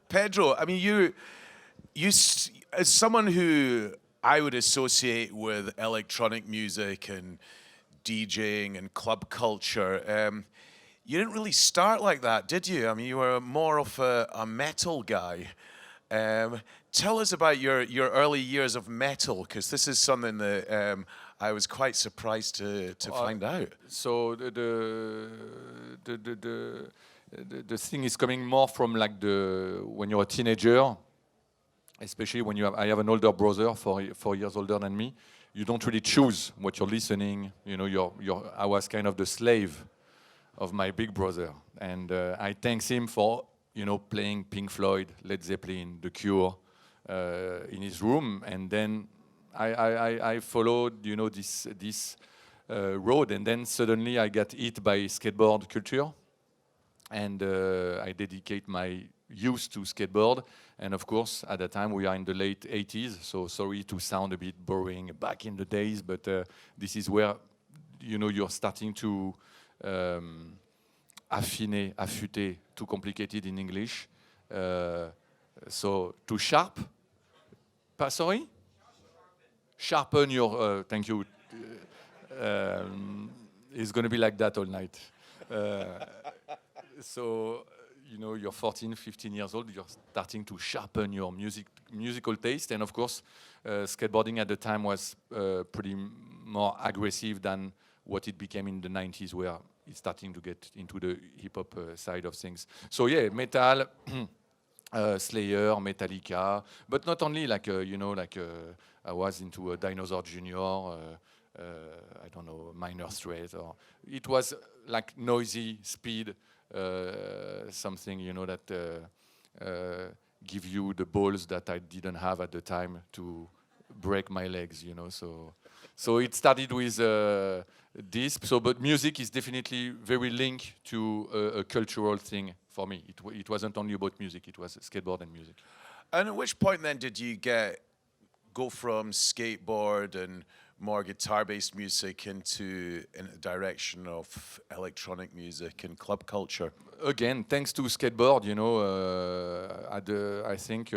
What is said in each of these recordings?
Pedro, I mean, as someone who I would associate with electronic music and DJing and club culture, you didn't really start like that, did you? I mean, you were more of a metal guy. Tell us about your early years of metal, because this is something that I was quite surprised to find out. So the thing is coming more from like when you're a teenager, especially when I have an older brother, 4 years older than me. You don't really choose what you're listening. You know, I was kind of the slave of my big brother, and I thank him for playing Pink Floyd, Led Zeppelin, The Cure in his room, and then I followed this road, and then suddenly I got hit by skateboard culture, and I dedicate my youth to skateboard. And of course, at the time, we are in the late 80s, so sorry to sound a bit boring back in the days, but this is where you're starting to affûter, too complicated in English. So to sharpen your, thank you. It's going to be like that all night. So, you're 14, 15 years old, you're starting to sharpen your musical taste. And of course, skateboarding at the time was pretty more aggressive than what it became in the 90s, where it's starting to get into the hip-hop side of things. So yeah, metal, Slayer, Metallica, but not only I was into a Dinosaur Jr., I don't know, Minor Threat, or it was like noisy speed, something that give you the balls that I didn't have at the time to break my legs, So it started with this. But music is definitely very linked to a cultural thing for me. It wasn't only about music; it was skateboard and music. And at which point then did you go from skateboard and more guitar-based music into a direction of electronic music and club culture? Again, thanks to skateboard, I think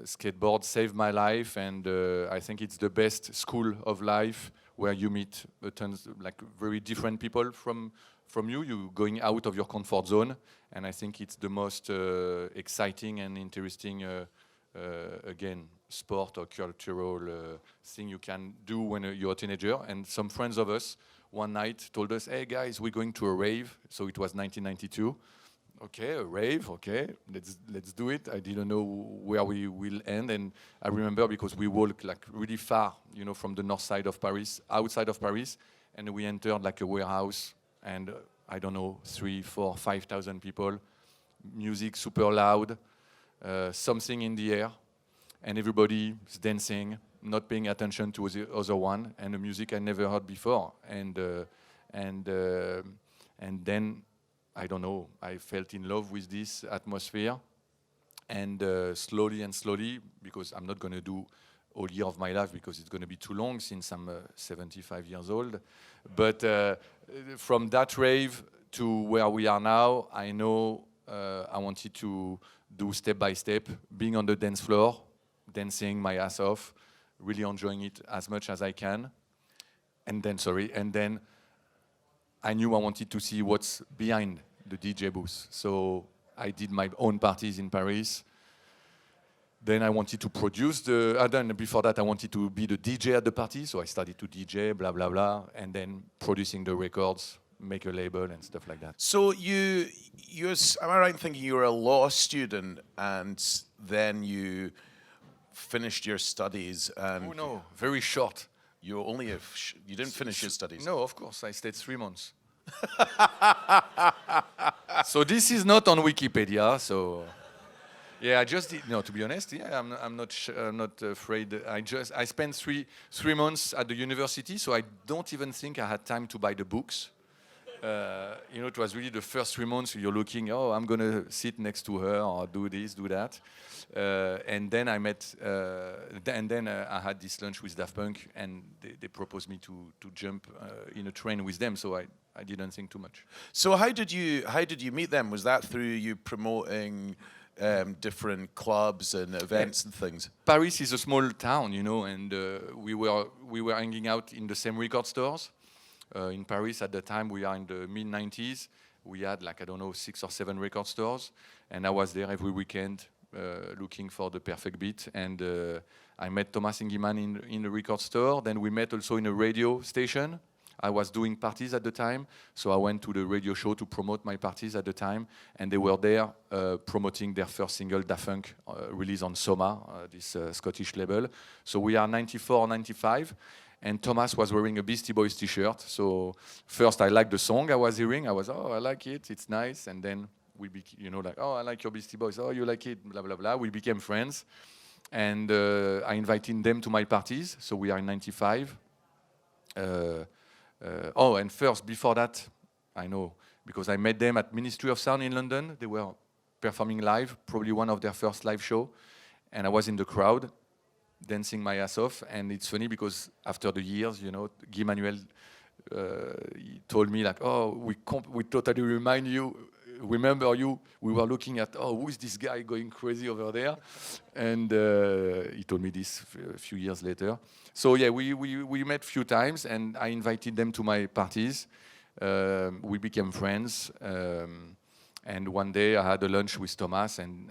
skateboard saved my life, and I think it's the best school of life where you meet tons like very different people from you. You going out of your comfort zone, and I think it's the most exciting and interesting again sport or cultural thing you can do when you're a teenager. And some friends of us one night told us, "Hey guys, we're going to a rave." So it was 1992. Okay, a rave. Okay, let's do it. I didn't know where we will end, and I remember because we walked like really far, from the north side of Paris, outside of Paris, and we entered like a warehouse, and I don't know, 3,000, 4,000, 5,000 people, music super loud, something in the air, and everybody is dancing, not paying attention to the other one, and the music I never heard before, and then I don't know, I felt in love with this atmosphere, and slowly, because I'm not going to do all year of my life because it's going to be too long since I'm 75 years old, but from that rave to where we are now, I know I wanted to do step by step, being on the dance floor, dancing my ass off, really enjoying it as much as I can, and then I knew I wanted to see what's behind the DJ booth. So I did my own parties in Paris. Then I wanted to produce then before that I wanted to be the DJ at the party. So I started to DJ, blah, blah, blah. And then producing the records, make a label and stuff like that. So am I right in thinking you were a law student and then you finished your studies? And oh no, very short. You didn't finish your studies? No, of course. I stayed 3 months. So this is not on Wikipedia. So yeah, I just did. No, to be honest, yeah, I'm not afraid. I spent three months at the university, so I don't even think I had time to buy the books. It was really the first 3 months you're looking, I'm going to sit next to her or do this, do that. And then I met, I had this lunch with Daft Punk, and they proposed me to jump in a train with them, so I didn't think too much. So how did you meet them? Was that through you promoting different clubs and events and things? Paris is a small town, you know, and we were hanging out in the same record stores. In Paris at the time, we are in the mid-90s. We had like, I don't know, 6 or 7 record stores. And I was there every weekend looking for the perfect beat. And I met Thomas Ingemann in the record store. Then we met also in a radio station. I was doing parties at the time, so I went to the radio show to promote my parties at the time, and they were there promoting their first single, Daft Punk, released on Soma, this Scottish label. So we are 94, 95, and Thomas was wearing a Beastie Boys t-shirt. So first I liked the song I was hearing. I was, oh, I like it, it's nice. And then we became, you know, like, oh, I like your Beastie Boys. Oh, you like it, blah, blah, blah. We became friends. And I invited them to my parties. So we are in 95. Oh, and first, before that, I know, because I met them at Ministry of Sound in London. They were performing live, probably one of their first live show. And I was in the crowd, dancing my ass off. And it's funny because after the years, you know, Guy Manuel he told me like, oh, we totally remember you. We were looking at, oh, who is this guy going crazy over there? And he told me this a few years later. So yeah, we met a few times, and I invited them to my parties. We became friends. And one day I had a lunch with Thomas, and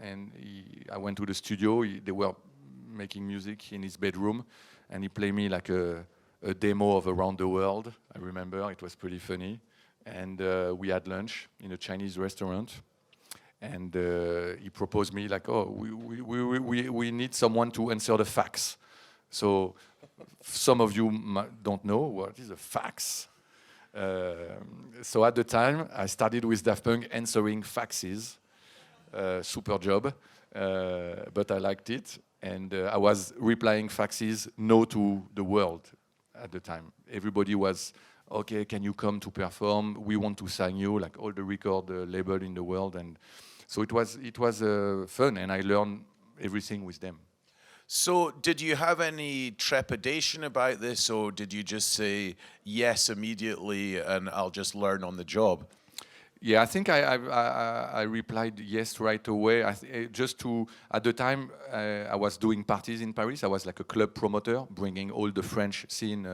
I went to the studio. They were making music in his bedroom, and he played me like a demo of Around the World. I remember, it was pretty funny. And we had lunch in a Chinese restaurant. And he proposed me like, oh, we need someone to answer the fax. So some of you don't know what is a fax. So at the time, I started with Daft Punk answering faxes. Super job, but I liked it. And I was replying faxes no to the world at the time. Everybody was, okay, can you come to perform? We want to sign you, like all the record label in the world. And so it was fun, and I learned everything with them. So did you have any trepidation about this, or did you just say yes immediately and I'll just learn on the job? Yeah, I think I replied yes right away. At the time, I was doing parties in Paris. I was like a club promoter, bringing all the French scene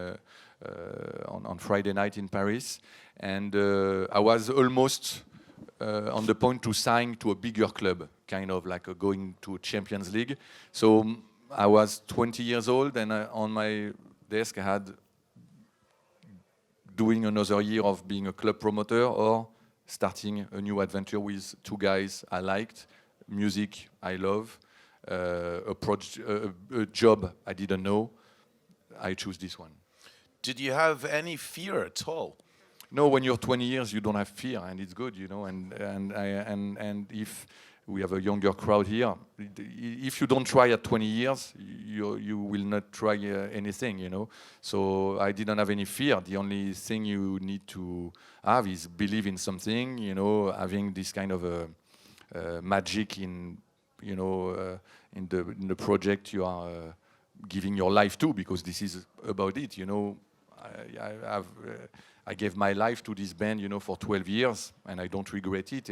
on Friday night in Paris. And I was almost on the point to sign to a bigger club, kind of like going to a Champions League. So I was 20 years old, and on my desk I had doing another year of being a club promoter or starting a new adventure with 2 guys I liked, music I love, a job I didn't know. I choose this one. Did you have any fear at all? No, when you're 20 years, you don't have fear, and it's good, you know. And if we have a younger crowd here, if you don't try at 20 years, you will not try anything, you know. So I didn't have any fear. The only thing you need to have is believe in something, you know, having this kind of magic in, you know, in the project you are giving your life to, because this is about it, you know. I gave my life to this band, you know, for 12 years, and I don't regret it.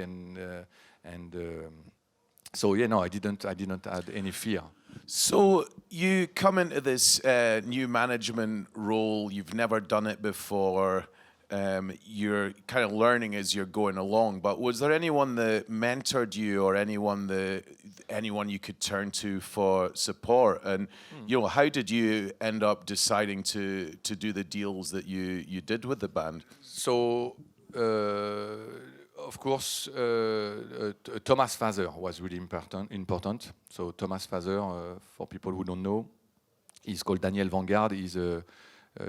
So yeah, no, I didn't have any fear. So you come into this new management role. You've never done it before. You're kind of learning as you're going along. But was there anyone that mentored you, or anyone you could turn to for support? And you know, how did you end up deciding to do the deals that you did with the band? So of course, Thomas' father was really important. So Thomas' father, for people who don't know, he's called Daniel Vanguard. He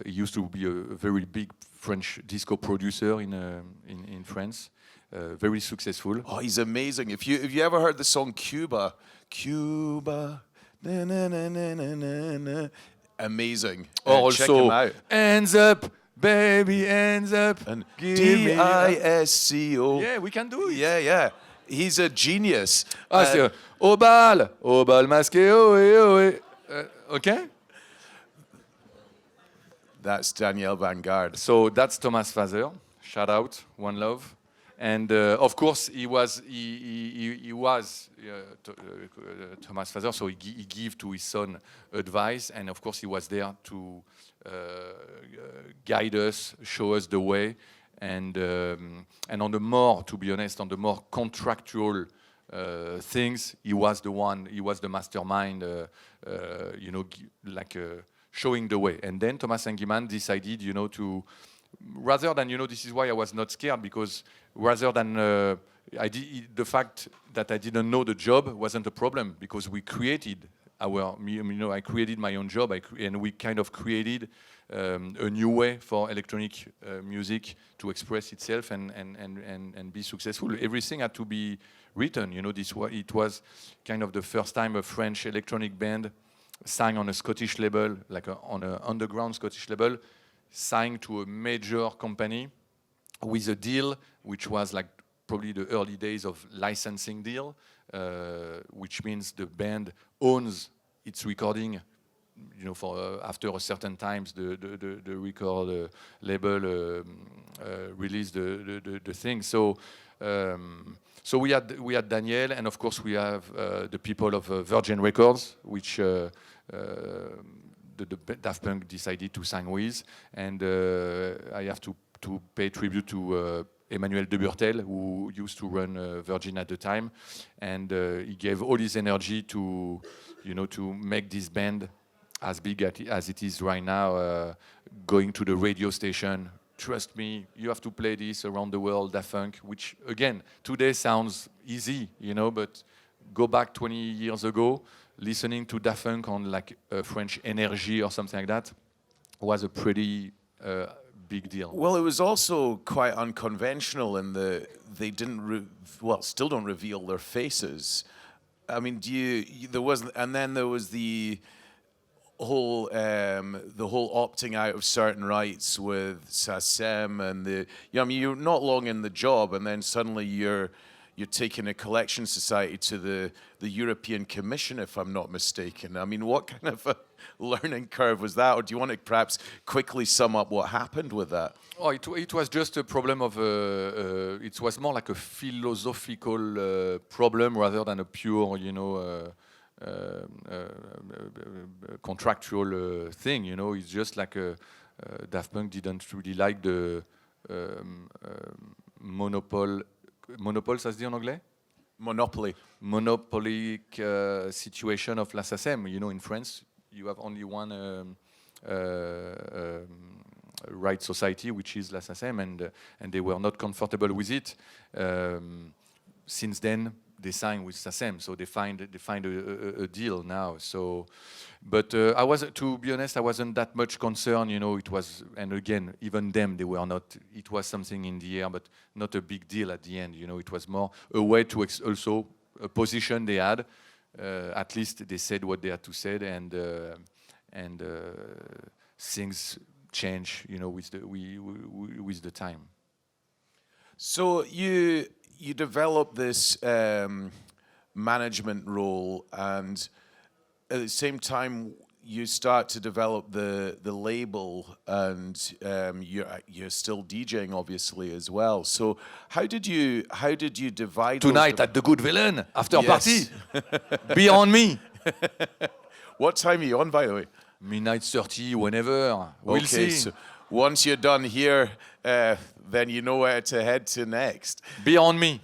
used to be a very big French disco producer in France, very successful. Oh, he's amazing! If you ever heard the song Cuba, Cuba, na na na na na na, amazing. Also, check him out. Hands up, baby, hands up, And Disco. DISCO. Yeah, we can do it. Yeah. He's a genius. C'est au bal masqué, ohé, ohé. Okay. That's Daniel Vanguard. So that's Thomas' father. Shout out, one love. And of course, he was Thomas' father, so he gave to his son advice, and of course he was there to guide us, show us the way, and on the more, to be honest, on the more contractual things, he was the mastermind, showing the way. And then Thomas Engelmann decided, to, rather than, this is why I was not scared, because rather than the fact that I didn't know the job wasn't a problem, because we created I created my own job, and we kind of created a new way for electronic music to express itself and be successful. Everything had to be written. It was kind of the first time a French electronic band signed on a Scottish label, on an underground Scottish label, signed to a major company with a deal which was like probably the early days of licensing deal, which means the band owns its recording, for after a certain times the record label released the thing. So we had Daniel, and of course we have the people of Virgin Records, which the Daft Punk decided to sign with, and I have to pay tribute to Emmanuel de Burtel, who used to run Virgin at the time, and he gave all his energy to make this band as big as it is right now, going to the radio station. Trust me, you have to play this around the world, Daft Punk, which again today sounds easy, but go back 20 years ago, listening to Daft Punk on like French Energy or something like that was a pretty big deal. Well, it was also quite unconventional in they didn't, still don't reveal their faces. I mean, there wasn't, and then there was the whole opting out of certain rights with SACEM, and you're not long in the job, and then suddenly you're taking a collection society to the European Commission, if I'm not mistaken. I mean, what kind of a learning curve was that? Or do you want to perhaps quickly sum up what happened with that? Oh, it was just a problem of, it was more like a philosophical problem rather than a pure, contractual thing. It's just like Daft Punk didn't really like the monopole, ça se dit en anglais? Monopolic situation of la SACEM. In France, you have only one right society, which is la SACEM, and they were not comfortable with it. Since then, they signed with SACEM, so they find a deal now. So, but to be honest, I wasn't that much concerned. It was, and again, even them, they were not. It was something in the air, but not a big deal at the end. It was more a way to also a position they had. At least they said what they had to say, and things change. With the time. So you develop this management role, and at the same time you start to develop the label, and you're still DJing obviously as well. So how did you divide tonight at the Good Villain after party? Be on me. What time are you on, by the way? Midnight 30, whenever. We'll see. So once you're done here, then you know where to head to next. Be on me.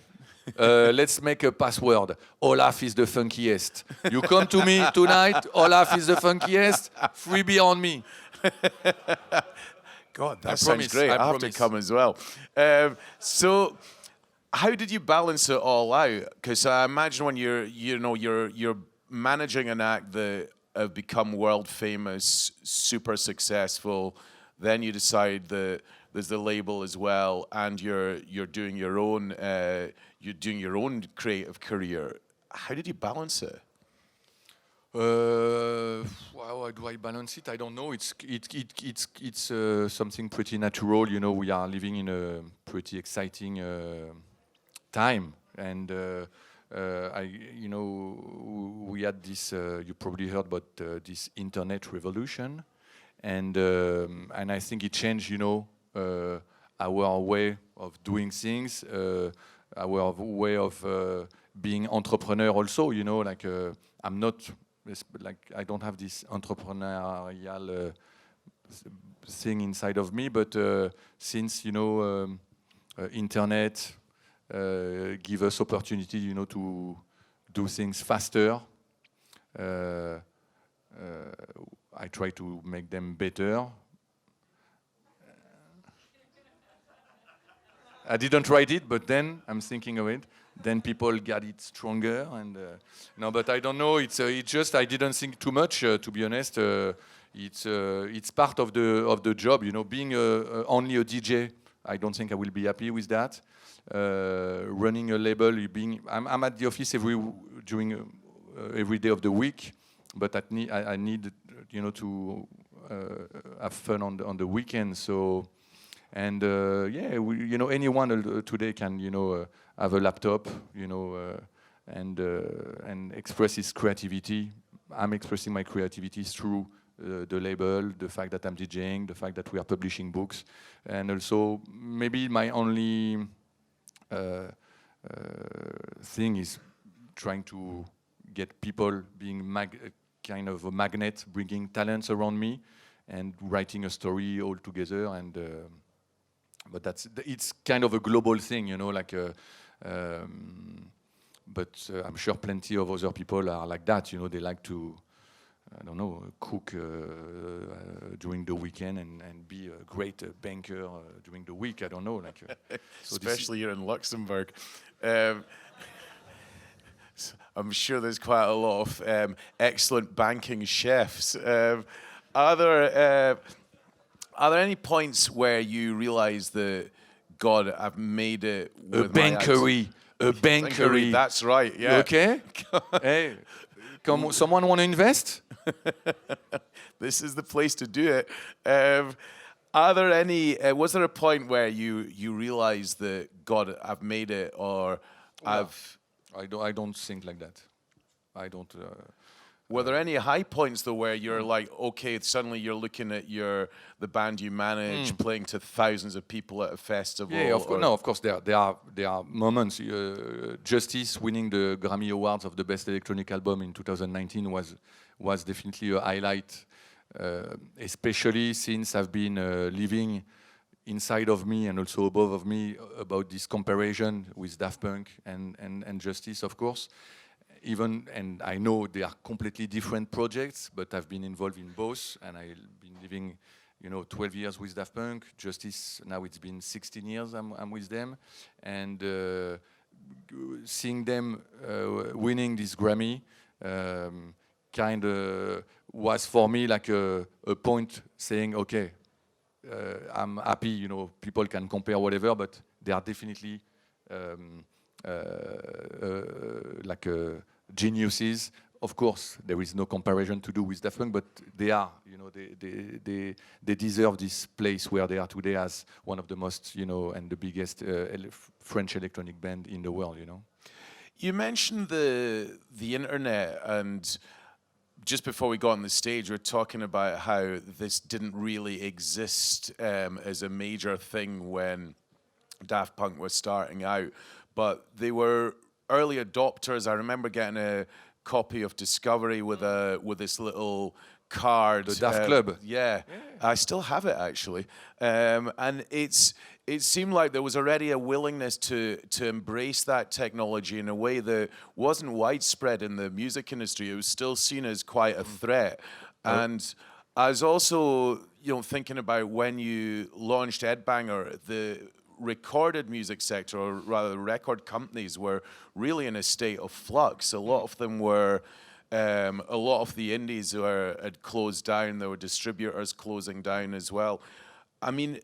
Let's make a password. Olaf is the funkiest. You come to me tonight, Olaf is the funkiest. Free be on me. God, that sounds great. I have to come as well. So how did you balance it all out? Because I imagine when you're managing an act that have become world famous, super successful, then you decide that there's the label as well, and you're doing your own creative career. How did you balance it? How do I balance it? I don't know. It's something pretty natural. We are living in a pretty exciting time, and we had this. You probably heard about this internet revolution, and I think it changed. our way of doing things, our way of being entrepreneur also, you know, like I'm not, like I don't have this entrepreneurial thing inside of me, but since, you know, internet give us opportunity, you know, to do things faster, I try to make them better. I didn't write it, but then I'm thinking of it. Then people got it stronger, and no, but I don't know. It's just I didn't think too much, to be honest. It's part of the job, you know. Being only a DJ, I don't think I will be happy with that. Running a label, I'm at the office every day of the week, but I need, you know, to have fun on the weekend. So. And yeah, you know, anyone today can, you know, have a laptop, you know, and express his creativity. I'm expressing my creativity through the label, the fact that I'm DJing, the fact that we are publishing books, and also maybe my only thing is trying to get people being kind of a magnet, bringing talents around me, and writing a story all together and. But it's kind of a global thing, you know, like. But I'm sure plenty of other people are like that, you know. They like to, I don't know, cook during the weekend and be a great banker during the week. I don't know, like. So especially here in Luxembourg. I'm sure there's quite a lot of excellent banking chefs. Are there any points where you realize that, God, I've made it with a bankery. That's right, yeah. Okay. Hey, someone want to invest? This is the place to do it. Are there any? Was there a point where you realized that, God, I've made it, or I've? I don't think like that. I don't. Were there any high points though where you're like, okay, suddenly you're looking at the band you manage playing to thousands of people at a festival? Yeah, of course. No, of course there are moments. Justice winning the Grammy Awards of the Best Electronic Album in 2019 was definitely a highlight, especially since I've been living inside of me and also above of me about this comparison with Daft Punk and Justice, of course. And I know they are completely different projects, but I've been involved in both, and I've been living, you know, 12 years with Daft Punk. Justice, now it's been 16 years I'm with them, and seeing them winning this Grammy kind of was for me like a point saying, okay, I'm happy, you know, people can compare whatever, but they are definitely like geniuses. Of course, there is no comparison to do with Daft Punk, but they are, you know, they deserve this place where they are today as one of the most, you know, and the biggest French electronic band in the world, you know. You mentioned the internet, and just before we got on the stage, we were talking about how this didn't really exist as a major thing when Daft Punk was starting out, but they were early adopters. I remember getting a copy of Discovery with this little card. The Daft Club. Yeah, I still have it actually, and it seemed like there was already a willingness to embrace that technology in a way that wasn't widespread in the music industry. It was still seen as quite a threat, and I was also, you know, thinking about when you launched Ed Banger, the recorded music sector, or rather record companies, were really in a state of flux. A lot of them were, a lot of the indies had closed down. There were distributors closing down as well. I mean,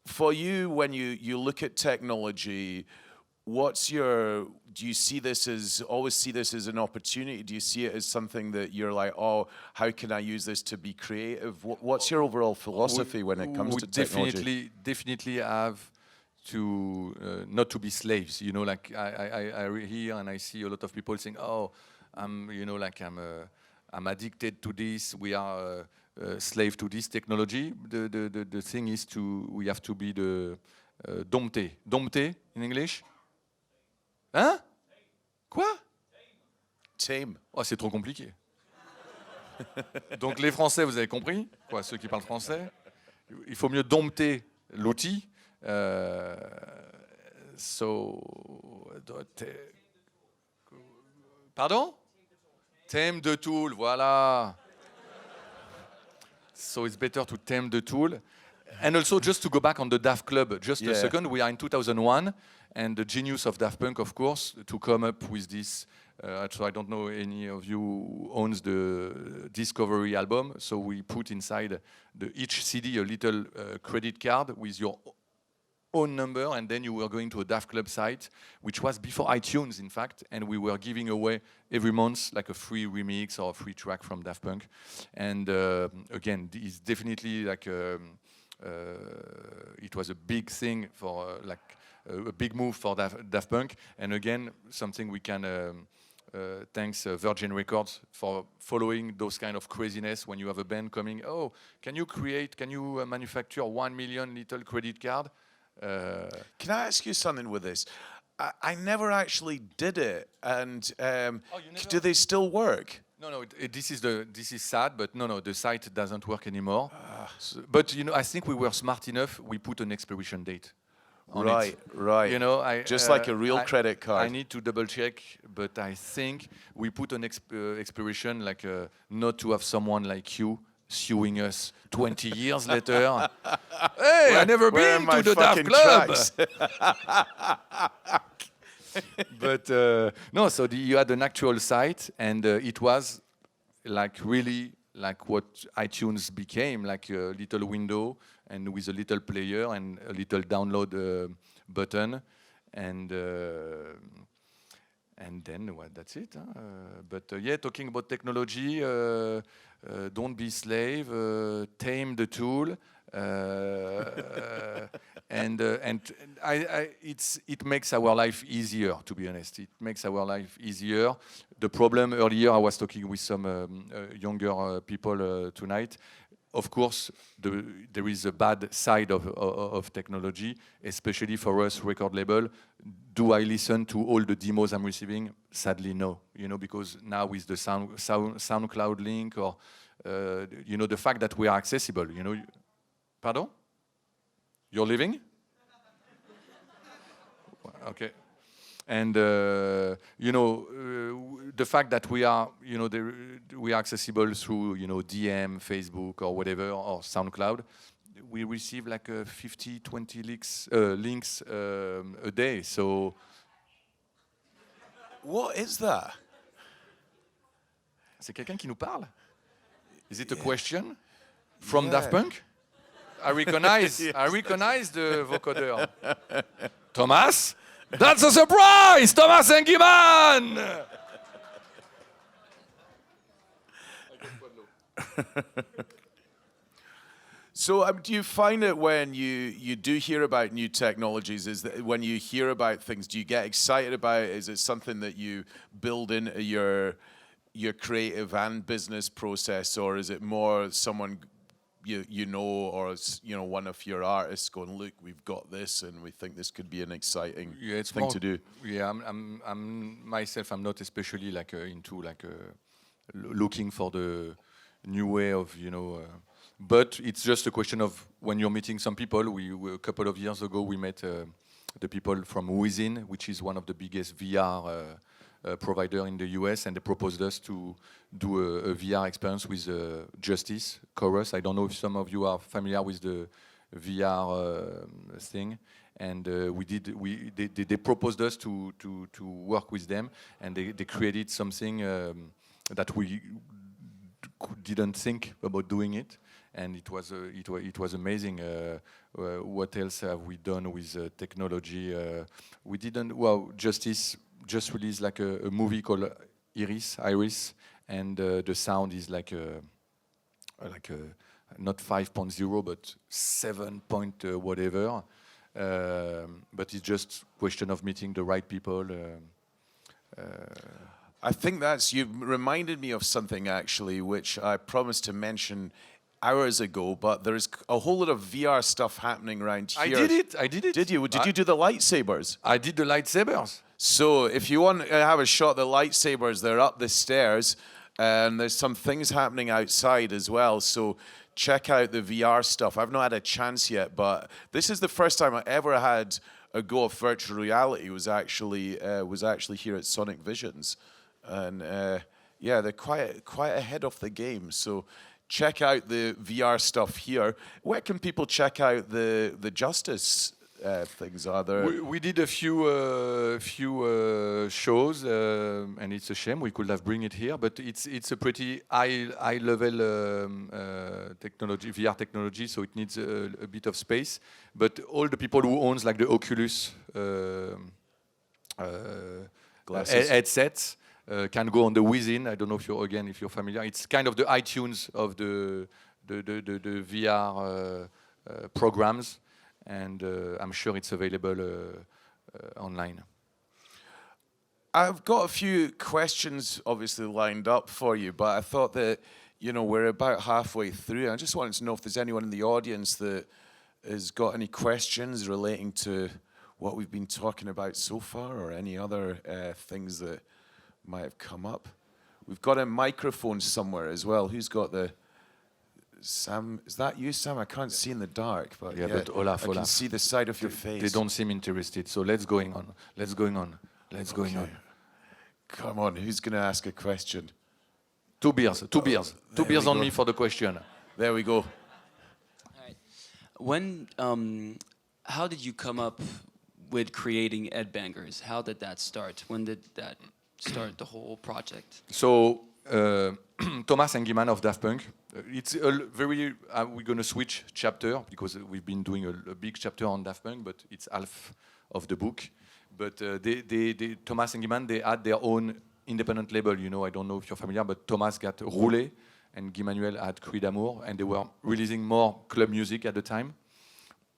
for you, when you look at technology, do you see this as, always see this as an opportunity? Do you see it as something that you're like, oh, how can I use this to be creative? What's your overall philosophy when it comes to technology? Definitely have to not to be slaves, you know. Like I hear and I see a lot of people saying, "Oh, I'm addicted to this. We are slave to this technology." The thing is we have to be Dompter. Dompter in English? Hein? Quoi? Tame. Oh, c'est trop compliqué. Donc les Français, vous avez compris, quoi, ceux qui parlent français. Il faut mieux dompter l'outil. Pardon? Tame the tool, voilà. So it's better to tame the tool. And also, just to go back on the Daft Club, just a second, we are in 2001, and the genius of Daft Punk, of course, to come up with this. So I don't know any of you who owns the Discovery album. So we put inside each CD a little credit card with your own number, and then you were going to a Daft Club site, which was before iTunes, in fact, and we were giving away every month like a free remix or a free track from Daft Punk. And again, it's definitely like it was a big thing for a big move for Daft Punk, and again something we can thanks Virgin Records for following those kind of craziness when you have a band coming. Oh, can you manufacture 1 million little credit card? Can I ask you something with this? I never actually did it, and do they still work? No. This is sad, but no. The site doesn't work anymore. But I think we were smart enough. We put an expiration date. Right. Just like a real credit card. I need to double check, but I think we put an expiration, like not to have someone like you suing us 20 years later. Hey, I never been to the Daft Club. But no, so you had an actual site, and it was like really like what iTunes became, like a little window and with a little player and a little download button, and then that's it. But talking about technology, don't be slave, tame the tool. And it makes our life easier, to be honest. It makes our life easier. The problem earlier, I was talking with some younger people tonight. Of course, there is a bad side of technology, especially for us, record label. Do I listen to all the demos I'm receiving? Sadly, no. Because now with the SoundCloud link, or the fact that we are accessible. Pardon? You're leaving? Okay. And the fact that we are, we are accessible through, DM, Facebook, or whatever, or SoundCloud, we receive like 50, 20 links a day. So, what is that? C'est quelqu'un qui nous parle? Is it a question from Daft Punk? I recognize the vocodeur. Thomas? That's a surprise! Thomas Engiman! So do you find it when you do hear about new technologies, is that when you hear about things, do you get excited about it? Is it something that you build into your creative and business process, or is it more someone or one of your artists going, look, we've got this and we think this could be an exciting thing to do? Yeah, I'm myself, I'm not especially like into like looking for the new way of, but it's just a question of when you're meeting some people. A couple of years ago, we met the people from Within, which is one of the biggest VR provider in the US, and they proposed us to do a VR experience with Justice Chorus. I don't know if some of you are familiar with the VR thing, and they proposed us to work with them, and they created something that we didn't think about doing it, and it was amazing. What else have we done with technology? Justice just released like a movie called Iris, and the sound is like a not 5.0 but 7 point whatever. But it's just question of meeting the right people. I think you reminded me of something actually, which I promised to mention hours ago, but there's a whole lot of VR stuff happening around here. I did it. Did you? Did you do the lightsabers? I did the lightsabers. So if you want to have a shot at the lightsabers, they're up the stairs, and there's some things happening outside as well. So check out the VR stuff. I've not had a chance yet, but this is the first time I ever had a go of virtual reality. Was actually here at Sonic Visions, and yeah, they're quite ahead of the game. So check out the VR stuff here. Where can people check out the Justice things? Are there? We did a few shows, and it's a shame we could have bring it here, but it's a pretty high level technology, VR technology, so it needs a bit of space. But all the people who owns like the Oculus headsets can go on the Within. I don't know if you're familiar. It's kind of the iTunes of the VR programs. And I'm sure it's available online. I've got a few questions obviously lined up for you, but I thought that, we're about halfway through. I just wanted to know if there's anyone in the audience that has got any questions relating to what we've been talking about so far, or any other things that might have come up. We've got a microphone somewhere as well. Who's got the... Sam, is that you, Sam? I can't see in the dark, but yeah, but Olaf, I can see the side of your face. They don't seem interested, so let's going on. Come on, who's going to ask a question? Two beers on me for the question. There we go. All right. When, how did you come up with creating Ed Bangers? How did that start? When did that start, the whole project? So, Thomas and Guiman of Daft Punk. It's a very. We're gonna switch chapter because we've been doing a big chapter on Daft Punk, but it's half of the book. But they Thomas and Guiman, they had their own independent label. I don't know if you're familiar, but Thomas got Roulet and Guy Manuel had Cri d'Amour, and they were releasing more club music at the time.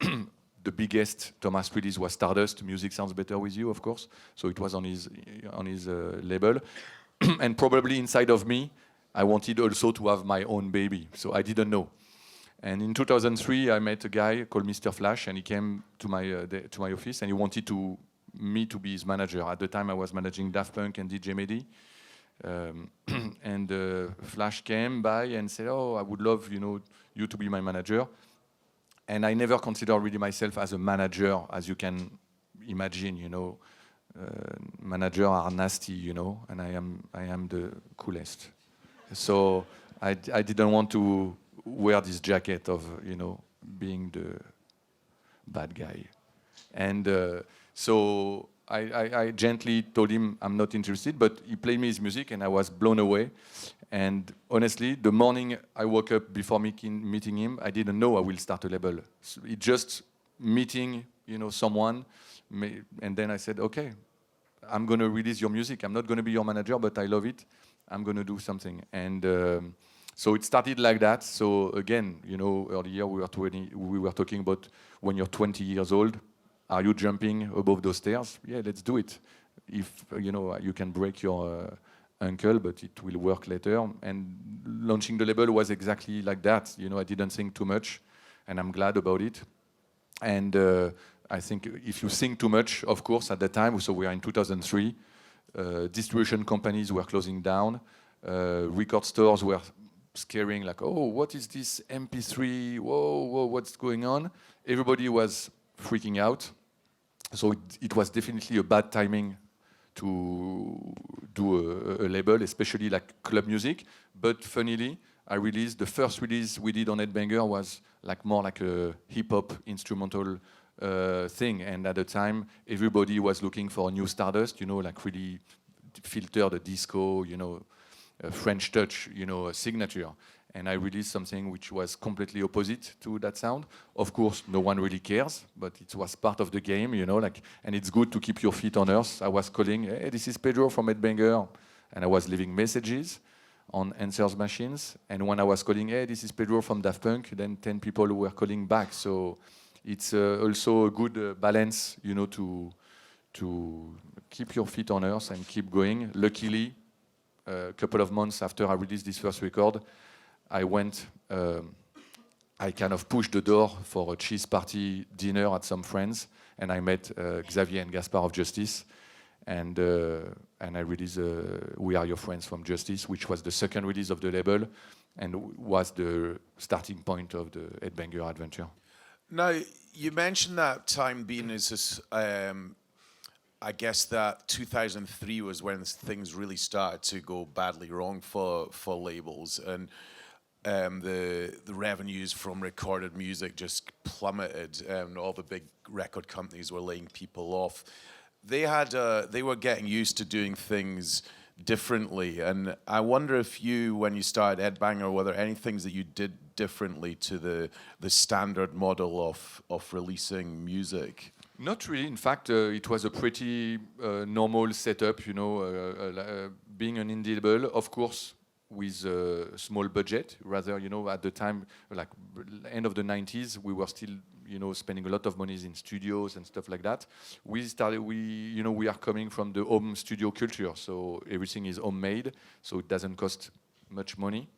The biggest Thomas release was Stardust. Music Sounds Better With You, of course. So it was on his label, and probably inside of me, I wanted also to have my own baby, so I didn't know. And in 2003, I met a guy called Mr. Flash, and he came to my office, and he wanted me to be his manager. At the time, I was managing Daft Punk and DJ Mehdi. And Flash came by and said, "Oh, I would love you to be my manager." And I never considered really myself as a manager, as you can imagine. Managers are nasty, and I am the coolest. So I didn't want to wear this jacket of being the bad guy, and so I gently told him I'm not interested, but he played me his music and I was blown away. And honestly, the morning I woke up before meeting him, I didn't know I will start a label. So it just meeting someone, and then I said, okay, I'm gonna release your music. I'm not gonna be your manager, but I love it. I'm going to do something. And so it started like that. So again, earlier we were talking about when you're 20 years old, are you jumping above those stairs? Yeah, let's do it. If, you can break your ankle, but it will work later. And launching the label was exactly like that. I didn't think too much, and I'm glad about it. And I think if you think too much, of course, at the time, so we are in 2003, distribution companies were closing down. Record stores were scaring, like, oh, what is this MP3? Whoa, what's going on? Everybody was freaking out. So it was definitely a bad timing to do a label, especially like club music. But funnily, the first release we did on Headbanger was more like a hip-hop instrumental thing, and at the time everybody was looking for a new Stardust, really filter the disco, French touch, a signature. And I released something which was completely opposite to that sound. Of course, no one really cares, but it was part of the game, and it's good to keep your feet on earth. I was calling, hey, this is Pedro from Headbanger, and I was leaving messages on answers machines. And when I was calling, hey, this is Pedro from Daft Punk, then 10 people were calling back. So it's also a good balance, to keep your feet on earth and keep going. Luckily, a couple of months after I released this first record, I went I kind of pushed the door for a cheese party dinner at some friends, and I met Xavier and Gaspar of Justice, and I released We Are Your Friends from Justice, which was the second release of the label, and was the starting point of the Headbanger adventure. Now, you mentioned that time being as this, I guess that 2003 was when things really started to go badly wrong for labels, and the revenues from recorded music just plummeted, and all the big record companies were laying people off. They were getting used to doing things differently, and I wonder if you, when you started Headbanger, were there any things that you did differently to the standard model of releasing music? Not really. In fact, it was a pretty normal setup, you know, being an indie label, of course, with a small budget. Rather, you know, at the time, like end of the 90s, we were still, you know, spending a lot of money in studios and stuff like that. We are coming from the home studio culture, so everything is homemade, so it doesn't cost much money.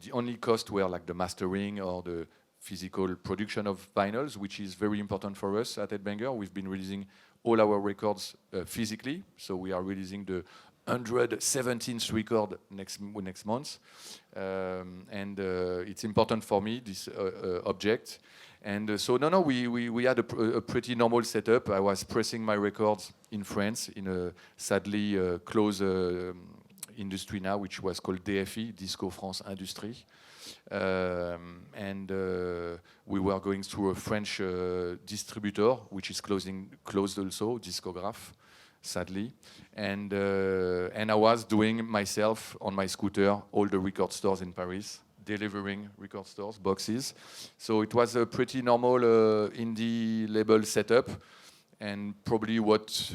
The only cost were like the mastering or the physical production of vinyls, which is very important for us at Headbanger. We've been releasing all our records physically, so we are releasing the 117th record next month, and it's important for me, this object. And so we had a pretty normal setup. I was pressing my records in France in a sadly closed industry now, which was called DFI, Disco France Industrie. And we were going through a French distributor, which is closed also, Discograph, sadly. And I was doing myself on my scooter all the record stores in Paris, delivering record stores, boxes. So it was a pretty normal indie label setup, and probably what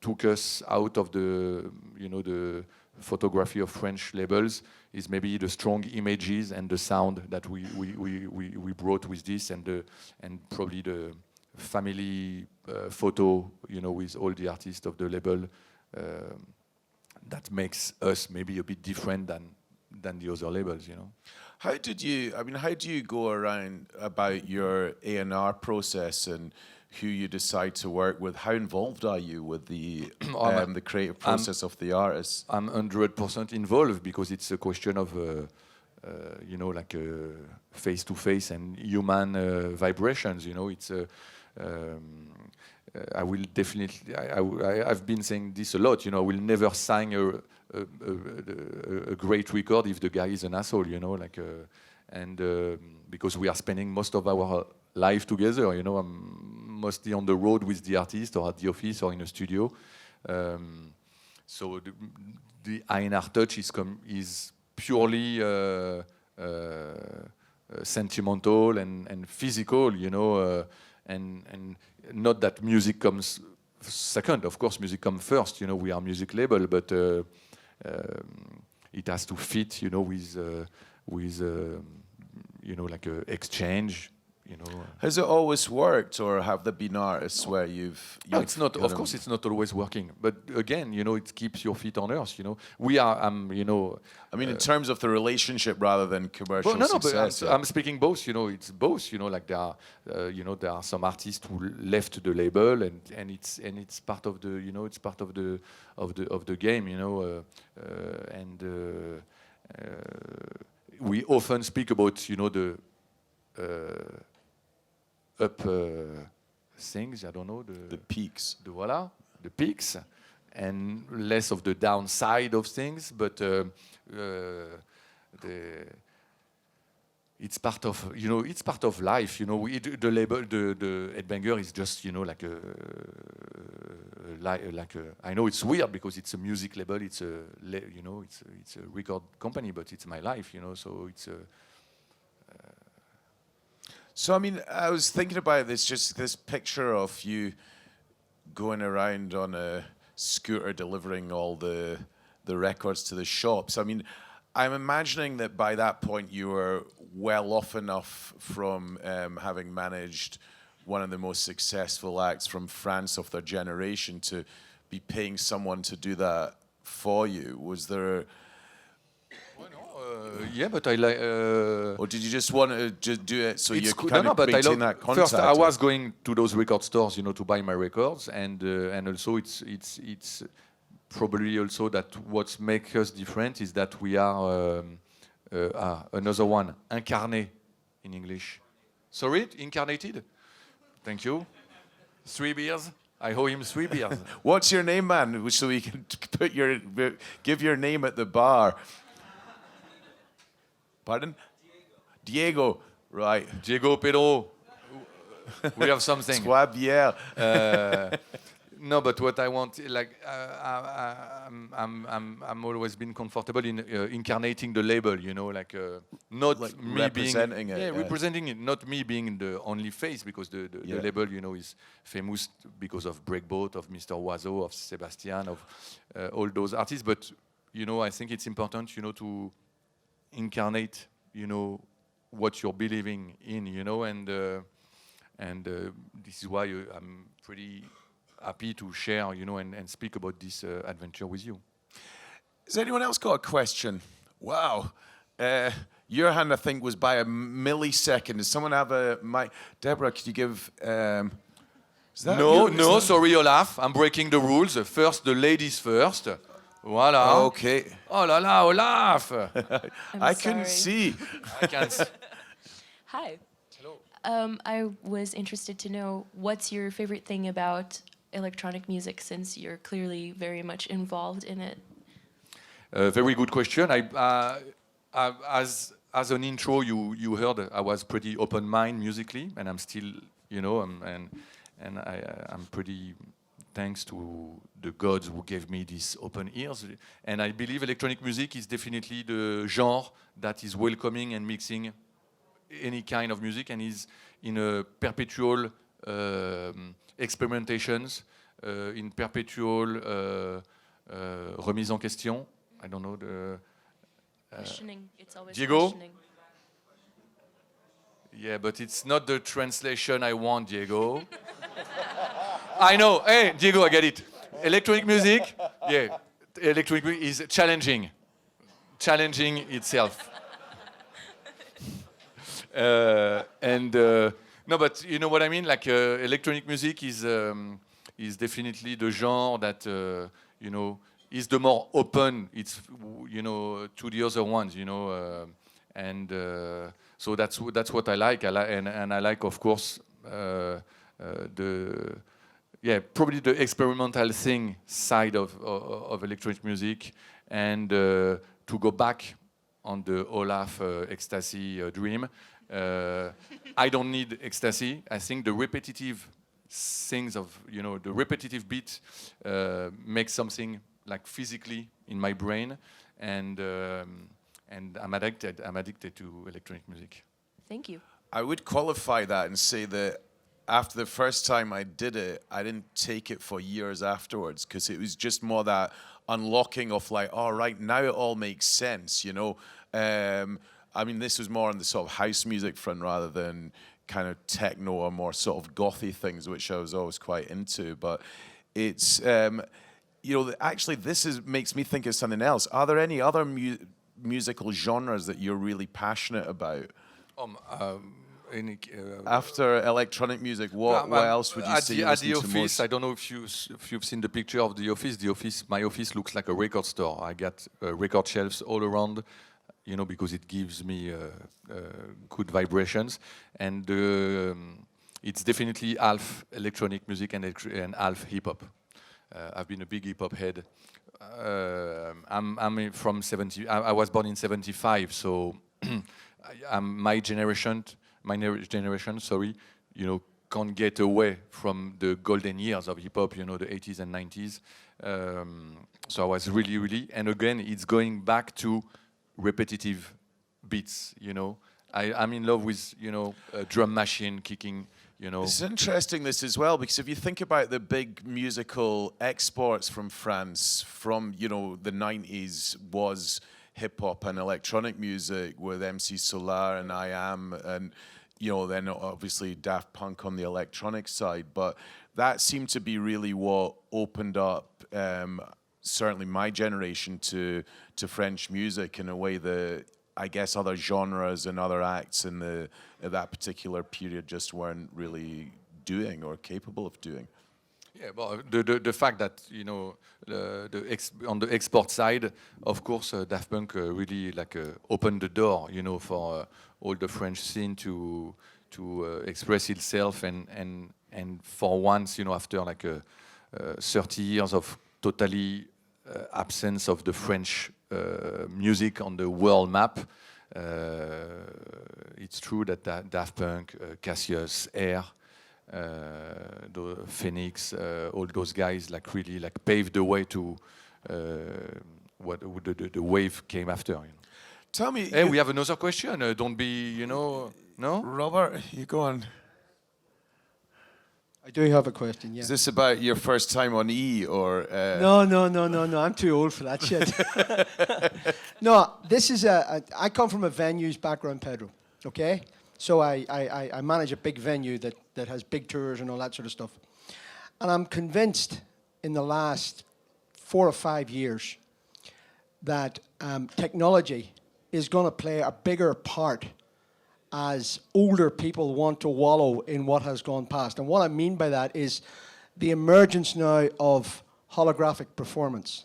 took us out of the, you know, the photography of French labels is maybe the strong images and the sound that we brought with this, and probably the family photo, you know, with all the artists of the label. That makes us maybe a bit different than the other labels, you know. How do you go around about your A&R process and who you decide to work with? How involved are you with the creative process of the artists? I'm 100% involved, because it's a question of you know, like face-to-face and human vibrations, you know. It's I will definitely. I've been saying this a lot. You know, I will never sign a great record if the guy is an asshole. You know, like, because we are spending most of our life together. You know, I'm mostly on the road with the artist, or at the office, or in a studio. So the INR touch is purely sentimental and physical. You know. And not that music comes second. Of course, music comes first. You know, we are a music label, but it has to fit. You know, with you know, like a exchange. You know. Has it always worked, or have there been artists where you've no, it's not. Of course, it's not always working. But again, you know, it keeps your feet on earth. You know, we are. You know. I mean, in terms of the relationship rather than commercial success. But I'm speaking both. You know, it's both. You know, like there are some artists who left the label, and it's part of the, you know, it's part of the game. You know, we often speak about, you know, the up things, I don't know, the peaks, the peaks, and less of the downside of things, but it's part of, you know, it's part of life. You know, the label, the Headbanger is just, you know, like I know it's weird because it's a music label, it's a, you know, it's a record company, but it's my life, you know, so it's a. So, I mean, I was thinking about this picture of you going around on a scooter delivering all the records to the shops. I mean, I'm imagining that by that point you were well off enough from having managed one of the most successful acts from France of their generation to be paying someone to do that for you. Was there... Yeah, but I like. Or did you just want to just do it so you It's cool. kind of but I maintain love. that contact? First, I was going to those record stores, to buy my records, and also it's probably also that what makes us different is that we are another one, incarné in English. Sorry, incarnated. Thank you. 3 beers. I owe him 3 beers. What's your name, man? So we can give your name at the bar. Pardon? Diego. Right. Diego, Pedro. We have something. Chevalier. No, but what I want, like, I'm always been comfortable in incarnating the label, not Like me representing being, it, yeah. representing it, not me being the only face, because the label, is famous because of Breakboat, of Mr. Oiseau, of Sebastian, of all those artists. But I think it's important, to incarnate, what you're believing in, and this is why I'm pretty happy to share, and speak about this adventure with you. Has anyone else got a question? Wow. Your hand, I think, was by a millisecond. Does someone have a mic? Deborah, could you give... No, sorry, Olaf. I'm breaking the rules. First, the ladies first. Voilà. Okay. Oh la la, Olaf. I couldn't see. I can't see. Hi. Hello. I was interested to know what's your favorite thing about electronic music, since you're clearly very much involved in it. Very good question. As an intro, you heard I was pretty open-minded musically, and I'm still, I'm pretty thanks to the gods who gave me these open ears. And I believe electronic music is definitely the genre that is welcoming and mixing any kind of music, and is in a perpetual experimentations, in perpetual remise en question. I don't know the... Questioning. It's always Diego? questioning. Yeah, but it's not the translation I want, Diego. I know. Hey, Diego, I get it. Electronic music, yeah. Electronic music is challenging itself. No, but you know what I mean. Like electronic music is definitely the genre that is the more open. It's to the other ones, so that's what I like. And I like, of course, probably the experimental thing side of electronic music, and to go back on the Olaf ecstasy dream. I don't need ecstasy. I think the repetitive things of the repetitive beat makes something like physically in my brain, and I'm addicted to electronic music. Thank you. I would qualify that and say that after the first time I did it, I didn't take it for years afterwards, because it was just more that unlocking of like, all right, now it all makes sense, I mean, this was more on the sort of house music front rather than kind of techno or more sort of gothy things, which I was always quite into. But it's, actually this makes me think of something else. Are there any other musical genres that you're really passionate about? After electronic music, what else would you say you listen to most? At the office, I don't know if you've seen the picture of the office. My office looks like a record store. I got record shelves all around, because it gives me good vibrations, and it's definitely half electronic music and half hip hop. I've been a big hip hop head. I'm from 70. I was born in 75, so my generation, sorry, can't get away from the golden years of hip hop, the 80s and 90s. So I was really, and again, it's going back to repetitive beats, I'm in love with, a drum machine kicking, It's interesting this as well, because if you think about the big musical exports from France from, the 90s was hip hop and electronic music with MC Solar and I Am, and, then obviously Daft Punk on the electronic side. But that seemed to be really what opened up certainly my generation to French music in a way that I guess other genres and other acts in that particular period just weren't really doing or capable of doing. Yeah, well, the fact that on the export side, of course, Daft Punk really opened the door, for all the French scene to express itself, and for once, after 30 years of totally absence of the French music on the world map, it's true that Daft Punk, Cassius, Air, the Phoenix, all those guys really paved the way to what the wave came after. Tell me. Hey, we have another question. Don't be, no. Robert, you go on. I do have a question, yeah. Is this about your first time on E or? No. I'm too old for that shit. No, this is I come from a venues background, Pedro. Okay, so I manage a big venue that has big tours and all that sort of stuff, and I'm convinced in the last 4 or 5 years that technology is going to play a bigger part as older people want to wallow in what has gone past. And what I mean by that is the emergence now of holographic performance,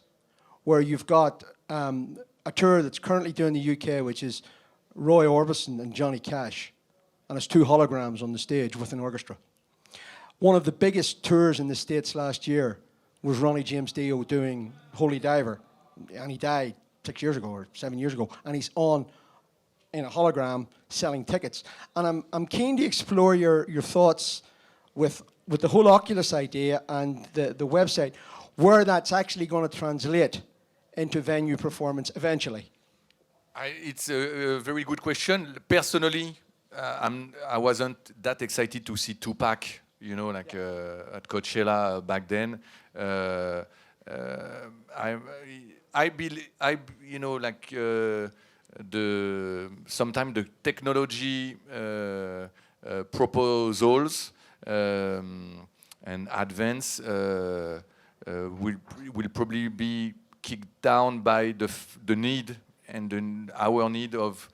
where you've got a tour that's currently doing the UK, which is Roy Orbison and Johnny Cash, and it's 2 holograms on the stage with an orchestra. One of the biggest tours in the States last year was Ronnie James Dio doing Holy Diver, and he died 6 years ago or 7 years ago, and he's on in a hologram selling tickets. And I'm keen to explore your thoughts with the whole Oculus idea and the website, where that's actually going to translate into venue performance eventually. It's a very good question. Personally, I wasn't that excited to see Tupac, at Coachella back then. Sometimes the technology proposals and advance will probably be kicked down by the need and our need of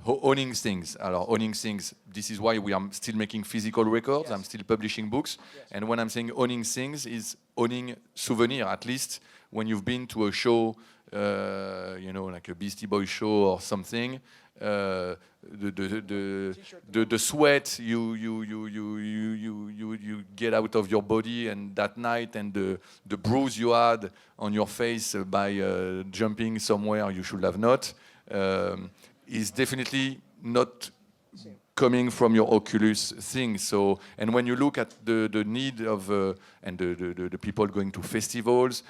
owning things. Owning things. This is why we are still making physical records. Yes. I'm still publishing books. Yes. And when I'm saying owning things, is owning souvenir. At least when you've been to a show, like a Beastie Boys show or something, the sweat you get out of your body, and that night, and the bruise you had on your face by jumping somewhere you should have not, is definitely not coming from your Oculus thing. So, and when you look at the need of and the people going to festivals,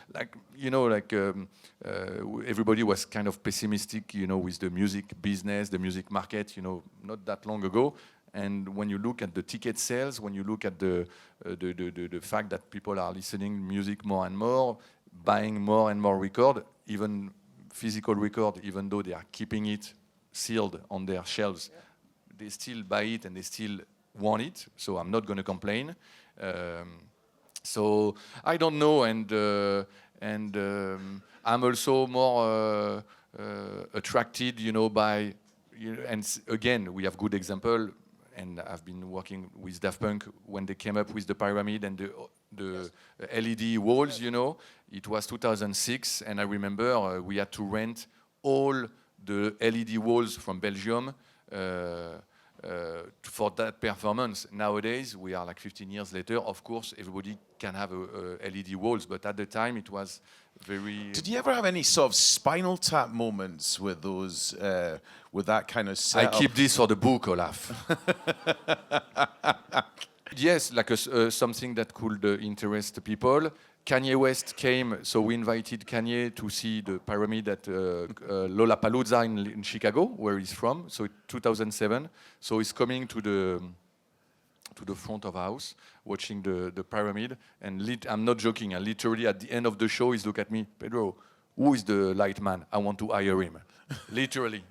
everybody was kind of pessimistic, with the music business, the music market, not that long ago. And when you look at the ticket sales, when you look at the fact that people are listening music more and more, buying more and more record, even physical record, even though they are keeping it sealed on their shelves, they still buy it and they still want it. So I'm not going to complain. So I don't know, and I'm also more attracted, by, and again we have good example. And I've been working with Daft Punk when they came up with the pyramid and the LED walls. It was 2006, and I remember we had to rent all the LED walls from Belgium for that performance. Nowadays, we are 15 years later. Of course, everybody can have LED walls, but at the time, it was very. Did you ever have any sort of Spinal Tap moments with those, with that kind of setup? I keep this for the book, Olaf. Yes, something that could interest people. Kanye West came, so we invited Kanye to see the pyramid at Lollapalooza in Chicago, where he's from. So 2007. So he's coming to the front of house, watching the pyramid. And I'm not joking. And literally at the end of the show, he's look at me, Pedro, who is the light man? I want to hire him. Literally,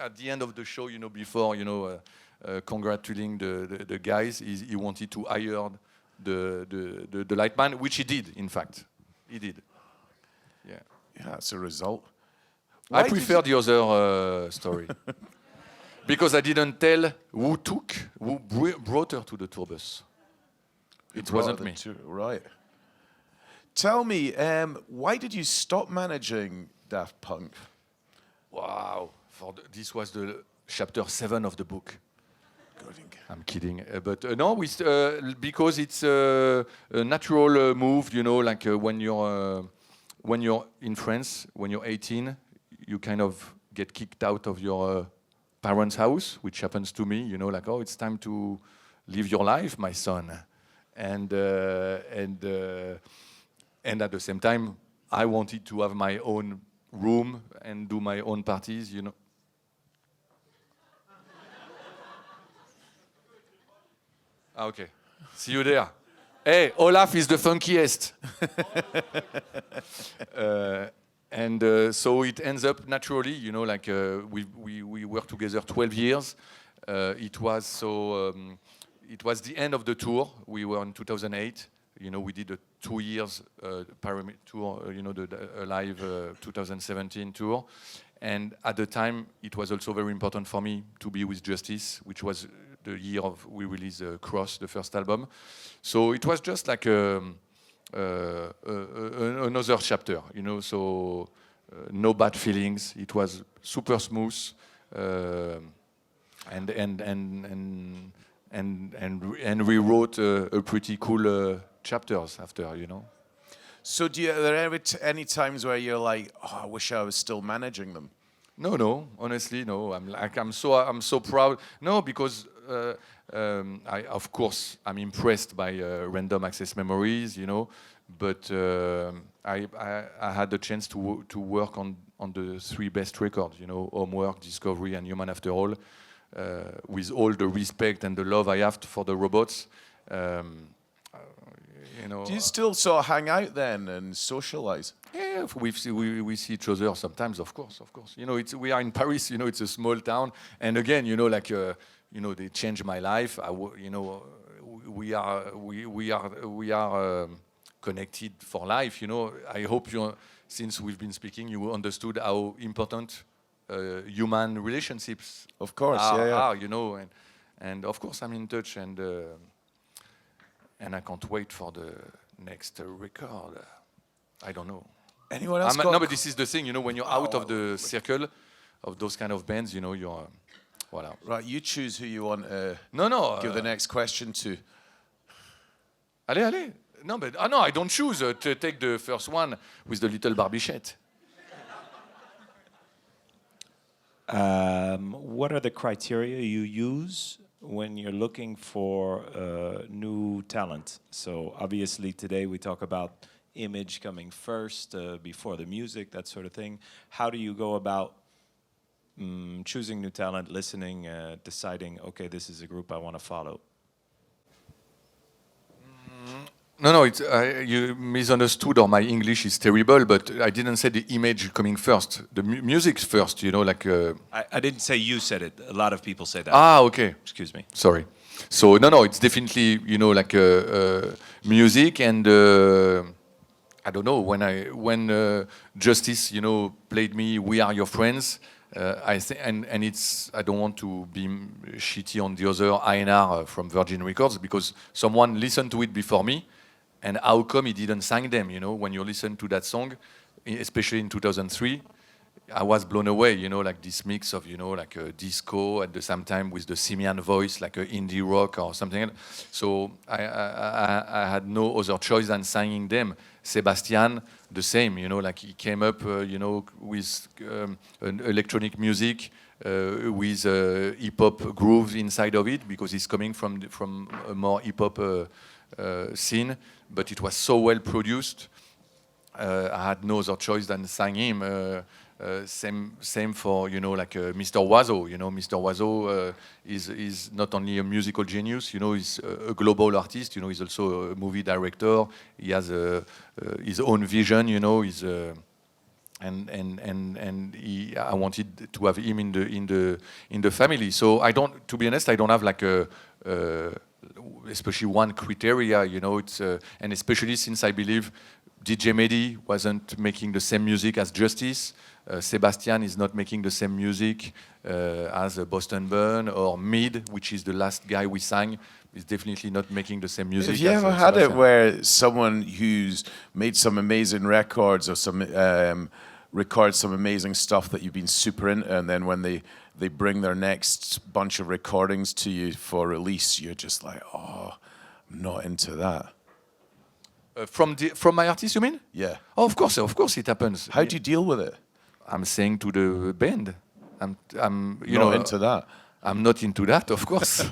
at the end of the show, before congratulating the guys, he wanted to hire the light man, which he did, in fact. He did. Yeah. Yeah, that's a result. Why I did prefer the other story. Because I didn't tell who brought her to the tour bus. It wasn't me. Right. Tell me, why did you stop managing Daft Punk? Wow. This was the chapter 7 of the book. I'm kidding. But no, because it's a natural move, you know, like when you're in France, when you're 18, you kind of get kicked out of your parents' house, which happens to me, you know, like, oh, it's time to live your life, my son. And at the same time, I wanted to have my own room and do my own parties, you know. Okay, see you there. Hey, Olaf is the funkiest. So it ends up naturally, you know, like we worked together 12 years. It was the end of the tour. We were in 2008. You know, we did a 2 years pyramid tour, you know, the live 2017 tour. And at the time, it was also very important for me to be with Justice, which was the year of we released Cross, the first album. So it was just like another chapter, you know. So no bad feelings. It was super smooth, and we wrote a pretty cool chapters after, you know. So are there ever any times where you're like, oh, I wish I was still managing them? No, honestly, no. I'm so proud. No, because of course I'm impressed by Random Access Memories, you know. But I had the chance to work on the 3 best records, you know, Homework, Discovery, and Human After All, with all the respect and the love I have for the robots. You know, do you still sort of hang out then and socialize? Yeah, we see each other sometimes, of course. You know, we are in Paris. You know, it's a small town, and again, you know, like you know, they changed my life. You know, we are connected for life. You know, I hope since we've been speaking, you understood how important human relationships, of course, are. You know, and of course I'm in touch, and I can't wait for the next record. I don't know. Anyone else? No, but this is the thing, you know, when you're out of the circle of those kind of bands, you know, you're, voilà. Right, you choose who you want to give the next question to. Allez. No, but no, I don't choose to take the first one with the little barbichette. What are the criteria you use when you're looking for new talent? So obviously today we talk about image coming first before the music, that sort of thing. How do you go about choosing new talent, listening, deciding, okay, this is a group I want to follow? No, you misunderstood, or my English is terrible, but I didn't say the image coming first. The music first, you know, like... I didn't say you said it. A lot of people say that. Ah, okay. Excuse me. Sorry. So, no, it's definitely, you know, like music, and I don't know, when Justice, you know, played me We Are Your Friends, I think, and it's, I don't want to be shitty on the other INR from Virgin Records, because someone listened to it before me, and how come he didn't sing them, you know, when you listen to that song, especially in 2003, I was blown away, you know, like this mix of, you know, like a disco at the same time with the simian voice, like a indie rock or something. So I had no other choice than singing them. Sebastian, the same, you know, like he came up, you know, with an electronic music, with hip-hop grooves inside of it, because he's coming from a more hip-hop scene, but it was so well produced. I had no other choice than singing him. Same for, you know, like Mr. Oizo. You know, Mr. Oizo is not only a musical genius, you know, he's a global artist, you know, he's also a movie director. He has his own vision, you know, I wanted to have him in the family. So to be honest, I don't have like especially one criteria, you know, it's and especially since I believe DJ Mehdi wasn't making the same music as Justice. Sebastian is not making the same music as Boston Burn, or Mid, which is the last guy we sang, is definitely not making the same music. Have you ever had it where someone who's made some amazing records or some records some amazing stuff that you've been super into, and then when they bring their next bunch of recordings to you for release, you're just like, oh, I'm not into that? From my artist, you mean? Yeah. Oh, of course it happens. How do you deal with it? I'm saying to the band, I'm not into that. I'm not into that, of course.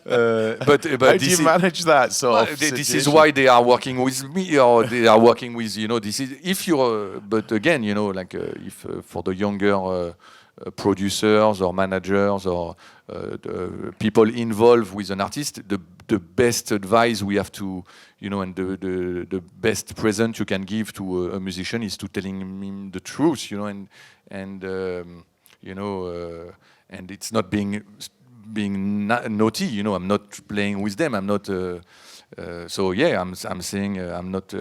But how do you manage that sort of this is situation? why they are working with me, or they are working with, this is, if you're, but again, like if for the younger producers or managers or the people involved with an artist, the best advice we have to, and the best present you can give to a musician is to telling him the truth, and it's not being naughty, I'm not playing with them. I'm not. So yeah, I'm saying I'm not.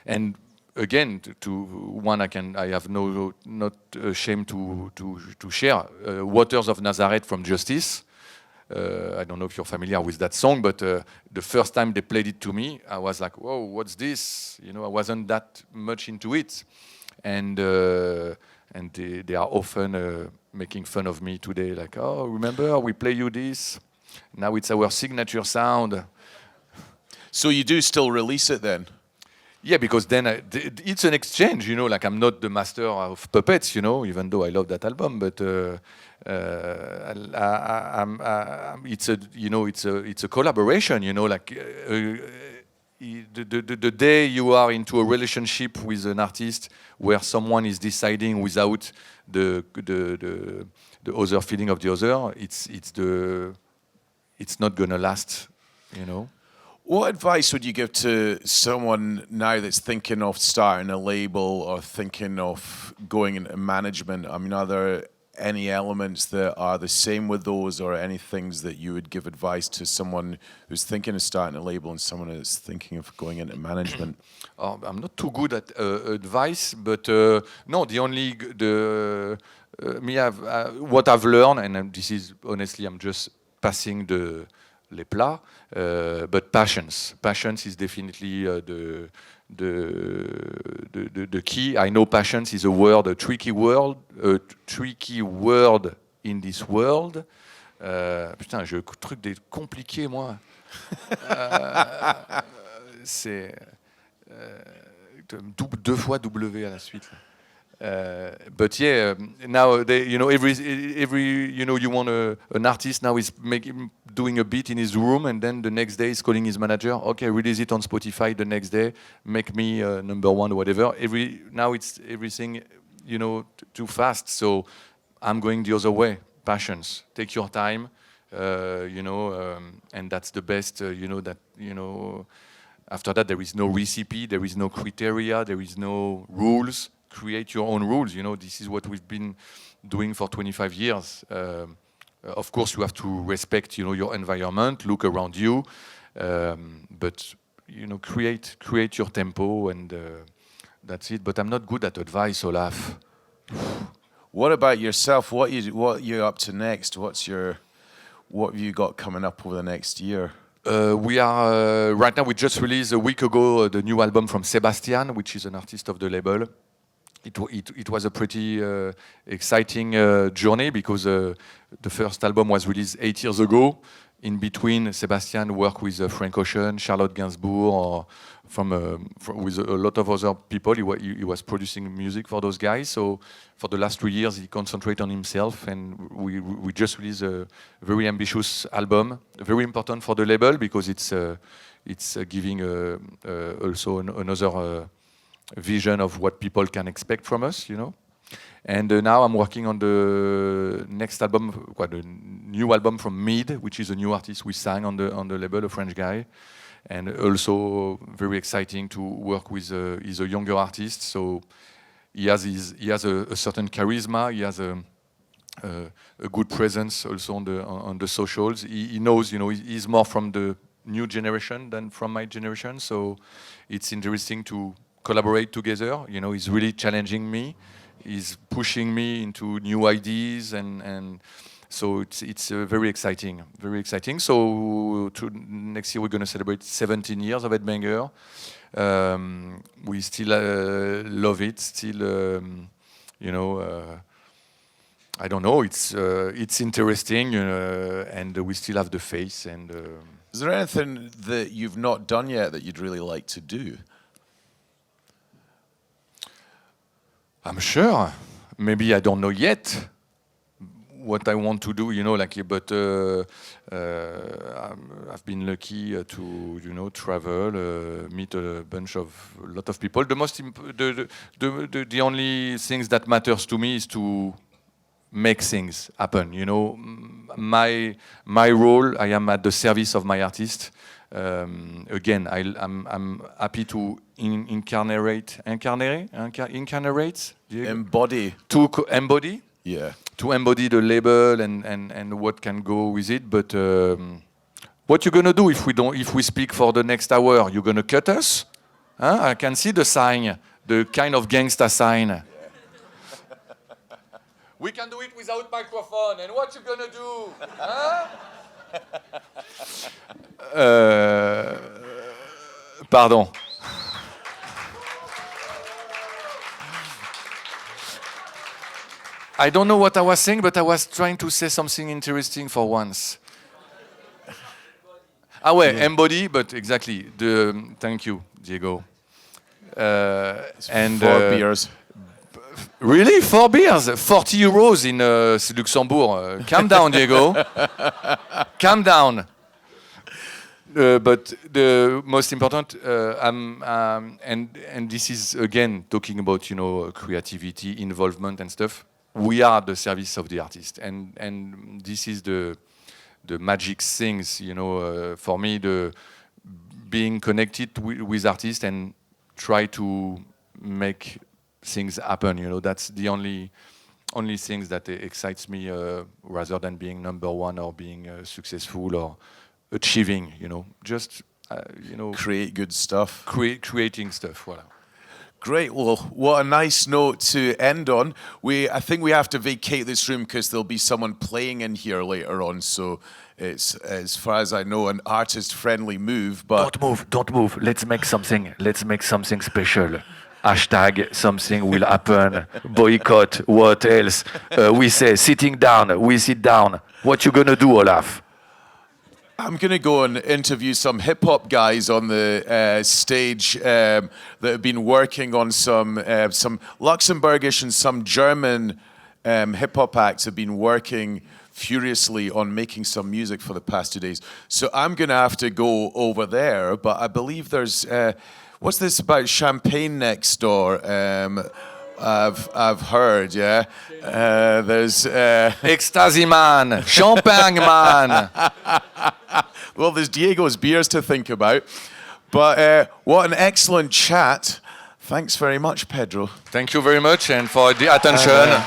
And again, I have not shame to share Waters of Nazareth from Justice. I don't know if you're familiar with that song, but the first time they played it to me, I was like, "Whoa, what's this?" I wasn't that much into it, and they are often making fun of me today, like, "Oh, remember we play you this? Now it's our signature sound." So you do still release it then? Yeah, because then it's an exchange, like I'm not the master of puppets, even though I love that album, but it's a collaboration, like the day you are into a relationship with an artist where someone is deciding without the other feeling of the other, it's not gonna last, What advice would you give to someone now that's thinking of starting a label or thinking of going into management? I mean, are there any elements that are the same with those, or any things that you would give advice to someone who's thinking of starting a label and someone that's thinking of going into management? I'm not too good at advice, but no, what I've learned, and this is honestly, I'm just passing les plats, but patience is definitely the key. I know patience is a tricky word in this world. Putain, j'ai un truc compliqué, moi. C'est deux fois W à la suite. But yeah, now every you want an artist now is doing a beat in his room, and then the next day is calling his manager. Okay, release it on Spotify the next day. Make me number one or whatever. Now it's everything too fast. So I'm going the other way. Patience. Take your time. And that's the best. After that, there is no recipe. There is no criteria. There is no rules. Create your own rules. This is what we've been doing for 25 years. Of course, you have to respect, your environment, look around you, but create your tempo, and that's it. But I'm not good at advice, Olaf. What about yourself? What you up to next? What have you got coming up over the next year? We are right now. We just released a week ago the new album from Sebastian, which is an artist of the label. It was a pretty exciting journey, because the first album was released 8 years ago. In between, Sebastian worked with Frank Ocean, Charlotte Gainsbourg, or with a lot of other people. He was producing music for those guys. So for the last 3 years, he concentrated on himself, and we just released a very ambitious album, very important for the label, because it's giving also another vision of what people can expect from us, And now I'm working on the next album, the new album from Mid, which is a new artist we sang on the label, a French guy, and also very exciting to work with. He's a younger artist, so he has a certain charisma. He has a good presence also on the socials. He knows, he's more from the new generation than from my generation, so it's interesting to collaborate together. You know, he's really challenging me. He's pushing me into new ideas, and so it's very exciting, very exciting. So next year we're going to celebrate 17 years of Headbanger. We still love it. Still, you know, I don't know. It's interesting, and we still have the face. And is there anything that you've not done yet that you'd really like to do? I'm sure. Maybe I don't know yet what I want to do, you know, like, but I've been lucky to, you know, travel, meet a lot of people. The only things that matters to me is to make things happen. You know, my role, I am at the service of my artist. Again, I'm happy to incarnate, embody, embody. Yeah. To embody the label and what can go with it. But what you gonna do if we speak for the next hour? You gonna cut us? Huh? I can see the sign, the kind of gangsta sign. Yeah. We can do it without microphone. And what you gonna do? Huh? Pardon. I don't know what I was saying, but I was trying to say something interesting for once. Ah ouais, embody, but exactly. Thank you, Diego. And 4 beers. Really? 4 beers? 40 euros in Luxembourg. Calm down, Diego. Calm down. But the most important, and this is again talking about, you know, creativity, involvement, and stuff. We are the service of the artist, and this is the magic things, you know. For me, the being connected with artists and try to make things happen. You know, that's the only things that excites me, rather than being number one or being successful or achieving. You know, just you know, create good stuff. Creating stuff. Voilà. Great. Well, what a nice note to end on. I think we have to vacate this room because there'll be someone playing in here later on. So it's, as far as I know, an artist-friendly move. But don't move. Let's make something special. Hashtag something will happen. Boycott. What else? We say sitting down. We sit down. What you gonna do, Olaf? I'm going to go and interview some hip-hop guys on the stage that have been working on some Luxembourgish and some German hip-hop acts have been working furiously on making some music for the past 2 days. So I'm going to have to go over there, but I believe there's... what's this about champagne next door? I've heard, yeah. There's Ecstasy man, champagne man. Well, there's Diego's beers to think about. But what an excellent chat. Thanks very much, Pedro. Thank you very much, and for the attention.